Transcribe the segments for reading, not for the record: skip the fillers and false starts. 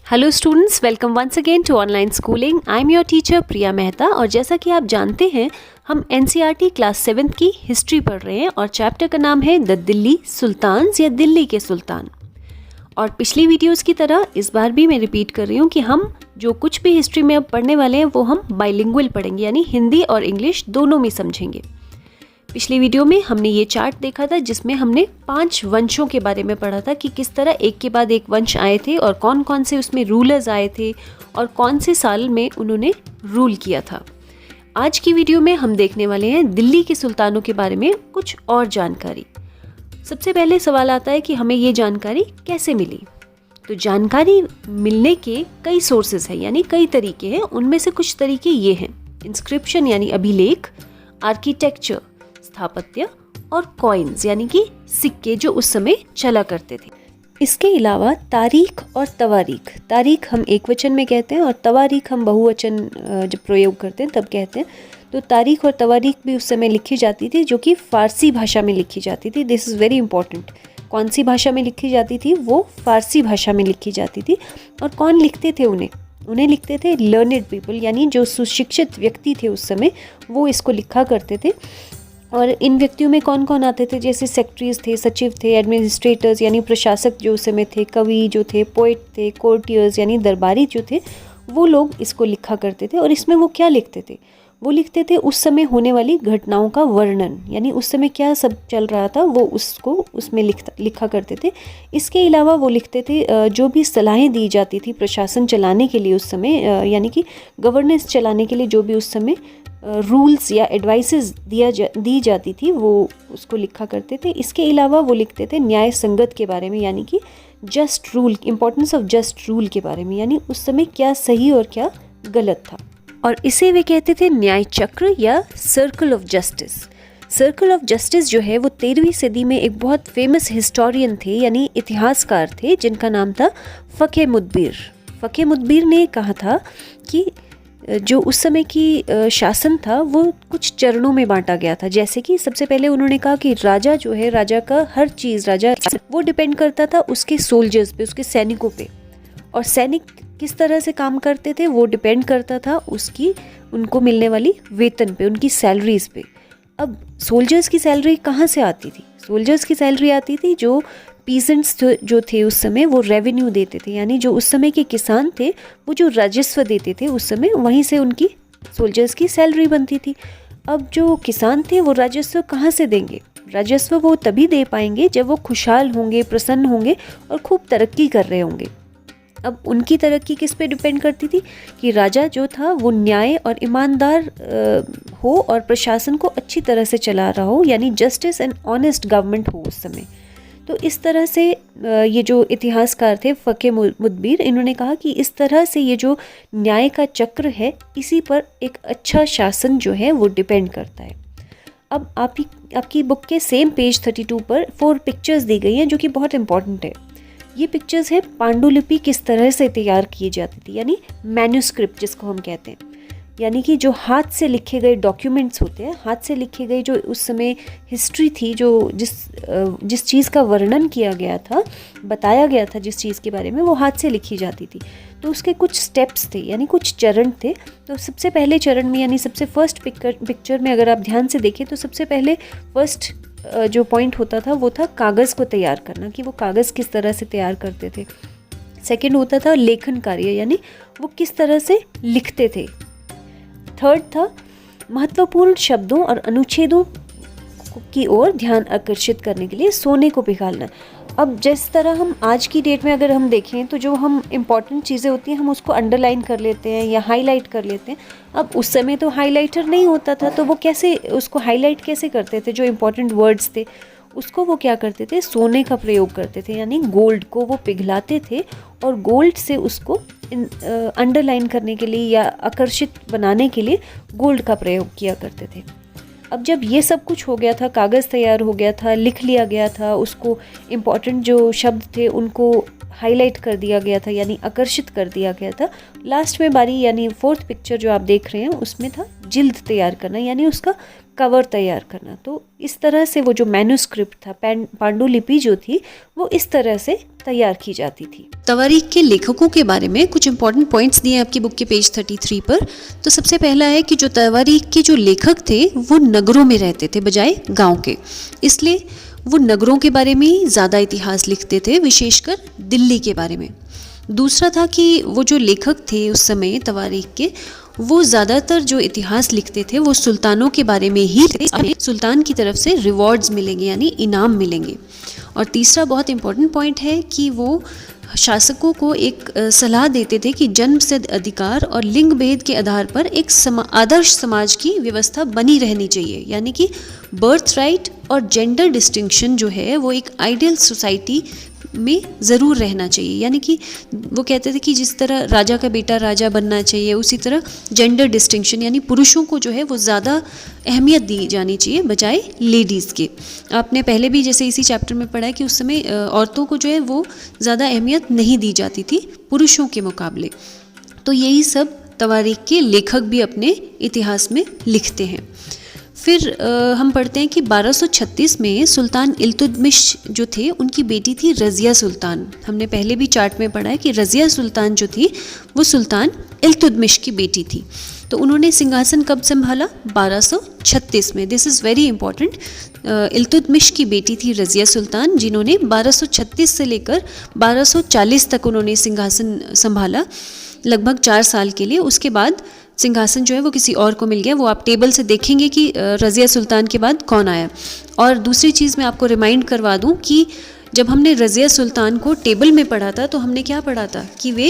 Hello students, welcome once again to online schooling. I am your teacher Priya Mehta. और जैसा कि आप जानते हैं, हम एनसीईआरटी क्लास 7 की हिस्ट्री पढ़ रहे हैं और चैप्टर का नाम है द दिल्ली सुल्तान्स या दिल्ली के सुल्तान। और पिछली वीडियोस की तरह इस बार भी मैं रिपीट कर रही हूँ कि हम जो कुछ भी हिस्ट्री में अब पढ़ने वाले हैं वो हम बाइलिंगुअल पढ़ेंगे, यानी हिंदी और इंग्लिश दोनों में समझेंगे। पिछली वीडियो में हमने ये चार्ट देखा था जिसमें हमने 5 वंशों के बारे में पढ़ा था कि किस तरह एक के बाद एक वंश आए थे और कौन कौन से उसमें रूलर्स आए थे और कौन से साल में उन्होंने रूल किया था। आज की वीडियो में हम देखने वाले हैं दिल्ली के सुल्तानों के बारे में कुछ और जानकारी। सबसे पहले सवाल आता है कि हमें ये जानकारी कैसे मिली। तो जानकारी मिलने के कई सोर्सेज हैं, यानी कई तरीके हैं। उनमें से कुछ तरीके ये हैं: इंस्क्रिप्शन यानी अभिलेख, आर्किटेक्चर स्थापत्य, और कॉइन्स यानी कि सिक्के जो उस समय चला करते थे। इसके अलावा तारीख और तवारीख, तारीख हम एक वचन में कहते हैं और तवारीख हम बहुवचन जब प्रयोग करते हैं तब कहते हैं। तो तारीख और तवारीख भी उस समय लिखी जाती थी, जो कि फारसी भाषा में लिखी जाती थी। This is very important. कौन सी भाषा में लिखी जाती थी? वो फारसी भाषा में लिखी जाती थी। और कौन लिखते थे उन्हें लिखते थे लर्नेड पीपल, यानी जो सुशिक्षित व्यक्ति थे उस समय, वो इसको लिखा करते थे। और इन व्यक्तियों में कौन कौन आते थे? जैसे सेक्रेटरीज थे, सचिव थे, एडमिनिस्ट्रेटर्स यानी प्रशासक जो उस समय थे, कवि जो थे, पोइट थे, कोर्टियर्स यानी दरबारी जो थे, वो लोग इसको लिखा करते थे। और इसमें वो क्या लिखते थे? वो लिखते थे उस समय होने वाली घटनाओं का वर्णन, यानी उस समय क्या सब चल रहा था वो उसको उसमें लिखा करते थे। इसके अलावा वो लिखते थे जो भी सलाहें दी जाती थी प्रशासन चलाने के लिए उस समय, यानी कि गवर्नेंस चलाने के लिए जो भी उस समय रूल्स या एडवाइसेस दी जाती थी, वो उसको लिखा करते थे। इसके अलावा वो लिखते थे न्याय संगत के बारे में, यानी कि just rule, importance of just rule के बारे में, यानी उस समय क्या सही और क्या गलत था। और इसे वे कहते थे न्याय चक्र या circle of justice. Circle of justice जो है वो 13वीं सदी में एक बहुत फेमस हिस्टोरियन थे, यानी इतिहासकार थे, जिनका नाम था फ़क़े मुदबिर। फ़क़े मुदबिर ने कहा था कि जो उस समय की शासन था वो कुछ चरणों में बांटा गया था। जैसे कि सबसे पहले उन्होंने कहा कि राजा जो है, राजा का हर चीज़, राजा वो डिपेंड करता था उसके सोल्जर्स पे, उसके सैनिकों पे। और सैनिक किस तरह से काम करते थे वो डिपेंड करता था उनको मिलने वाली वेतन पे, उनकी सैलरीज पे। अब सोल्जर्स की सैलरी कहाँ से आती थी? सोल्जर्स की सैलरी आती थी जो पीजेंट्स जो थे उस समय वो रेवेन्यू देते थे, यानी जो उस समय के किसान थे वो जो राजस्व देते थे उस समय, वहीं से उनकी सोल्जर्स की सैलरी बनती थी। अब जो किसान थे वो राजस्व कहाँ से देंगे? राजस्व वो तभी दे पाएंगे जब वो खुशहाल होंगे, प्रसन्न होंगे और खूब तरक्की कर रहे होंगे। अब उनकी तरक्की किस पे डिपेंड करती थी? कि राजा जो था वो न्याय और ईमानदार हो और प्रशासन को अच्छी तरह से चला रहा हो, यानी जस्टिस एंड ऑनेस्ट गवर्नमेंट हो उस समय। तो इस तरह से ये जो इतिहासकार थे फ़क़े मुदबिर, इन्होंने कहा कि इस तरह से ये जो न्याय का चक्र है, इसी पर एक अच्छा शासन जो है वो डिपेंड करता है। अब आपकी बुक के सेम पेज 32 पर 4 पिक्चर्स दी गई हैं जो कि बहुत इंपॉर्टेंट है। ये पिक्चर्स है पांडुलिपि किस तरह से तैयार की जाती थी, यानी मैन्यूस्क्रिप्ट जिसको हम कहते हैं, यानी कि जो हाथ से लिखे गए डॉक्यूमेंट्स होते हैं, हाथ से लिखे गए जो उस समय हिस्ट्री थी, जो जिस चीज़ का वर्णन किया गया था, बताया गया था जिस चीज़ के बारे में, वो हाथ से लिखी जाती थी। तो उसके कुछ स्टेप्स थे, यानी कुछ चरण थे। तो सबसे पहले चरण में, यानी सबसे फर्स्ट पिक्चर में अगर आप ध्यान से देखें तो सबसे पहले फर्स्ट जो पॉइंट होता था वो था कागज़ को तैयार करना, कि वो कागज़ किस तरह से तैयार करते थे। सेकंड होता था लेखन कार्य, यानी वो किस तरह से लिखते थे। थर्ड था महत्वपूर्ण शब्दों और अनुच्छेदों की ओर ध्यान आकर्षित करने के लिए सोने को पिघालना। अब जिस तरह हम आज की डेट में अगर हम देखें तो जो हम इम्पॉर्टेंट चीज़ें होती हैं हम उसको अंडरलाइन कर लेते हैं या हाईलाइट कर लेते हैं। अब उस समय तो हाईलाइटर नहीं होता था, तो वो कैसे उसको हाईलाइट कैसे करते थे? जो इम्पॉर्टेंट वर्ड्स थे उसको वो क्या करते थे? सोने का प्रयोग करते थे, यानी गोल्ड को वो पिघलाते थे और गोल्ड से उसको अंडरलाइन करने के लिए या आकर्षित बनाने के लिए गोल्ड का प्रयोग किया करते थे। अब जब ये सब कुछ हो गया था, कागज़ तैयार हो गया था, लिख लिया गया था, उसको इम्पॉर्टेंट जो शब्द थे उनको हाईलाइट कर दिया गया था, यानी आकर्षित कर दिया गया था। लास्ट में बारी, यानी 4th पिक्चर जो आप देख रहे हैं उसमें था जिल्द तैयार करना, यानी उसका कवर तैयार करना। तो इस तरह से वो जो मैन्युस्क्रिप्ट था, पांडुलिपि जो थी, वो इस तरह से तैयार की जाती थी। तवारीख के लेखकों के बारे में कुछ इंपॉर्टेंट पॉइंट्स दिए हैं आपकी बुक के पेज 33 पर। तो सबसे पहला है कि जो तवारीख के जो लेखक थे वो नगरों में रहते थे बजाय गांव के, इसलिए वो नगरों के बारे में ही ज़्यादा इतिहास लिखते थे, विशेषकर दिल्ली के बारे में। दूसरा था कि वो जो लेखक थे उस समय तवारीख के, वो ज़्यादातर जो इतिहास लिखते थे वो सुल्तानों के बारे में ही थे, सुल्तान की तरफ से रिवॉर्ड्स मिलेंगे यानी इनाम मिलेंगे। और तीसरा बहुत इम्पोर्टेंट पॉइंट है कि वो शासकों को एक सलाह देते थे कि जन्मसिद्ध अधिकार और लिंग भेद के आधार पर एक आदर्श समाज की व्यवस्था बनी रहनी चाहिए, यानी कि बर्थ राइट और जेंडर डिस्टिंक्शन जो है वो एक आइडियल सोसाइटी में ज़रूर रहना चाहिए। यानी कि वो कहते थे कि जिस तरह राजा का बेटा राजा बनना चाहिए, उसी तरह जेंडर डिस्टिंक्शन यानी पुरुषों को जो है वो ज़्यादा अहमियत दी जानी चाहिए बजाय लेडीज़ के। आपने पहले भी जैसे इसी चैप्टर में पढ़ा है कि उस समय औरतों को जो है वो ज़्यादा अहमियत नहीं दी जाती थी पुरुषों के मुकाबले। तो यही सब तवारीख के लेखक भी अपने इतिहास में लिखते हैं। फिर हम पढ़ते हैं कि 1236 में सुल्तान इल्तुतमिश जो थे उनकी बेटी थी रज़िया सुल्तान। हमने पहले भी चार्ट में पढ़ा है कि रज़िया सुल्तान जो थी वो सुल्तान इल्तुतमिश की बेटी थी। तो उन्होंने सिंहासन कब संभाला? 1236 में। This is very important. Iltutmish की बेटी थी रज़िया सुल्तान, जिन्होंने 1236 से लेकर 1240 तक उन्होंने सिंहासन संभाला, लगभग 4 साल के लिए। उसके बाद सिंहासन जो है वो किसी और को मिल गया। वो आप टेबल से देखेंगे कि रज़िया सुल्तान के बाद कौन आया। और दूसरी चीज़ मैं आपको रिमाइंड करवा दूं कि जब हमने रज़िया सुल्तान को टेबल में पढ़ा था तो हमने क्या पढ़ा था कि वे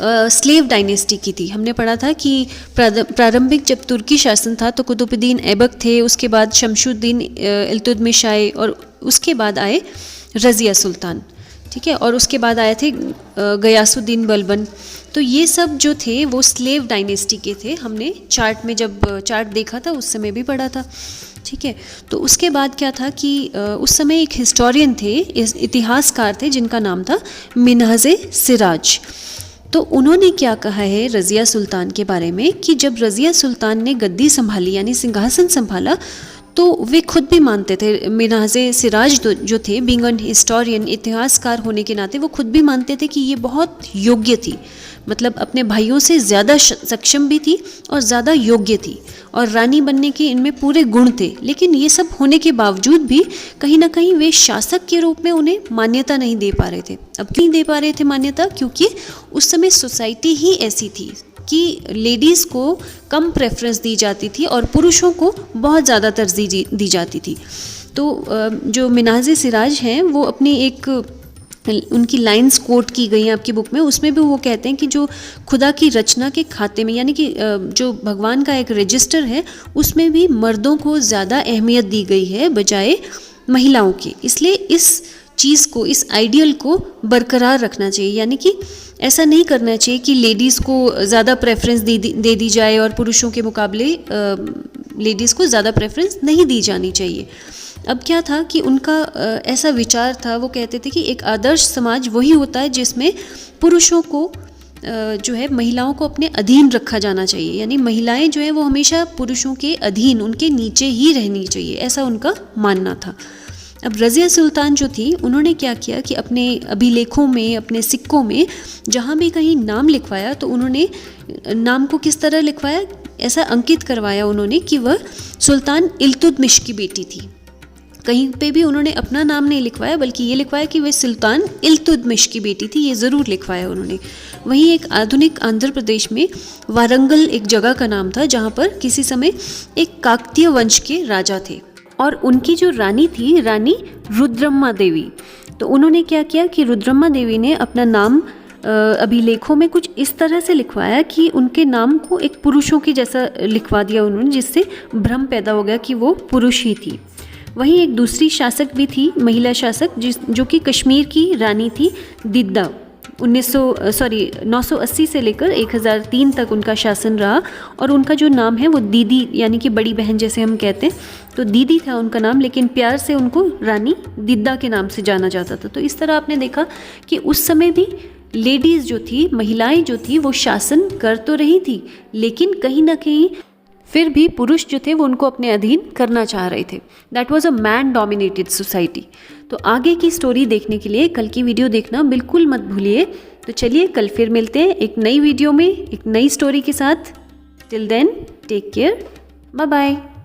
स्लेव डायनेस्टी की थी। हमने पढ़ा था कि प्रारंभिक जब तुर्की शासन था तो कुतुबुद्दीन ऐबक थे, उसके बाद शमशुद्दीन इल्तुतमिश आए और उसके बाद आए रज़िया सुल्तान, ठीक है, और उसके बाद आए थे गयासुद्दीन बलबन। तो ये सब जो थे वो स्लेव डायनेस्टी के थे। हमने चार्ट में जब चार्ट देखा था उस समय भी पढ़ा था, ठीक है। तो उसके बाद क्या था कि उस समय एक हिस्टोरियन थे, इतिहासकार थे, जिनका नाम था मिन्हाजे सिराज। तो उन्होंने क्या कहा है रज़िया सुल्तान के बारे में कि जब रज़िया सुल्तान ने गद्दी संभाली यानी सिंहासन संभाला तो वे खुद भी मानते थे, मिन्हाजे सिराज जो थे, बीइंग एन हिस्टोरियन, इतिहासकार होने के नाते वो खुद भी मानते थे कि ये बहुत योग्य थी, मतलब अपने भाइयों से ज़्यादा सक्षम भी थी और ज़्यादा योग्य थी और रानी बनने के इनमें पूरे गुण थे। लेकिन ये सब होने के बावजूद भी कहीं ना कहीं वे शासक के रूप में उन्हें मान्यता नहीं दे पा रहे थे। अब क्यों दे पा रहे थे मान्यता? क्योंकि उस समय सोसाइटी ही ऐसी थी कि लेडीज़ को कम प्रेफरेंस दी जाती थी और पुरुषों को बहुत ज़्यादा तरजीह दी जाती थी। तो जो मिन्हाजे सिराज हैं वो अपनी एक उनकी लाइंस कोट की गई हैं आपकी बुक में, उसमें भी वो कहते हैं कि जो खुदा की रचना के खाते में यानी कि जो भगवान का एक रजिस्टर है उसमें भी मर्दों को ज़्यादा अहमियत दी गई है बजाय महिलाओं की। इसलिए इस चीज़ को, इस आइडियल को बरकरार रखना चाहिए, यानी कि ऐसा नहीं करना चाहिए कि लेडीज़ को ज़्यादा प्रेफरेंस दे दी जाए और पुरुषों के मुकाबले लेडीज़ को ज़्यादा प्रेफरेंस नहीं दी जानी चाहिए। अब क्या था कि उनका ऐसा विचार था, वो कहते थे कि एक आदर्श समाज वही होता है जिसमें पुरुषों को जो है महिलाओं को अपने अधीन रखा जाना चाहिए, यानी महिलाएं जो है वो हमेशा पुरुषों के अधीन, उनके नीचे ही रहनी चाहिए, ऐसा उनका मानना था। अब रज़िया सुल्तान जो थी उन्होंने क्या किया कि अपने अभिलेखों में, अपने सिक्कों में जहाँ भी कहीं नाम लिखवाया तो उन्होंने नाम को किस तरह लिखवाया, ऐसा अंकित करवाया उन्होंने कि वह सुल्तान इल्तुतमिश की बेटी थी। कहीं पे भी उन्होंने अपना नाम नहीं लिखवाया बल्कि ये लिखवाया कि वह सुल्तान इल्तुतमिश की बेटी थी, ये ज़रूर लिखवाया उन्होंने। वहीं एक आधुनिक आंध्र प्रदेश में वारंगल एक जगह का नाम था जहाँ पर किसी समय एक काकतीय वंश के राजा थे और उनकी जो रानी थी, रानी रुद्रम्मा देवी। तो उन्होंने क्या किया कि रुद्रम्मा देवी ने अपना नाम अभिलेखों में कुछ इस तरह से लिखवाया कि उनके नाम को एक पुरुषों की जैसा लिखवा दिया उन्होंने, जिससे भ्रम पैदा हो गया कि वो पुरुष ही थी। वहीं एक दूसरी शासक भी थी, महिला शासक, जो कि कश्मीर की रानी थी दिद्दा। 980 से लेकर 1003 तक उनका शासन रहा और उनका जो नाम है वो दीदी यानी कि बड़ी बहन जैसे हम कहते हैं, तो दीदी था उनका नाम, लेकिन प्यार से उनको रानी दिद्दा के नाम से जाना जाता था। तो इस तरह आपने देखा कि उस समय भी लेडीज़ जो थी, महिलाएं जो थी, वो शासन कर तो रही थी लेकिन कहीं ना कहीं फिर भी पुरुष जो थे वो उनको अपने अधीन करना चाह रहे थे। That was a man dominated society. तो आगे की स्टोरी देखने के लिए कल की वीडियो देखना बिल्कुल मत भूलिए। तो चलिए कल फिर मिलते हैं एक नई वीडियो में एक नई स्टोरी के साथ। Till then take care, bye bye.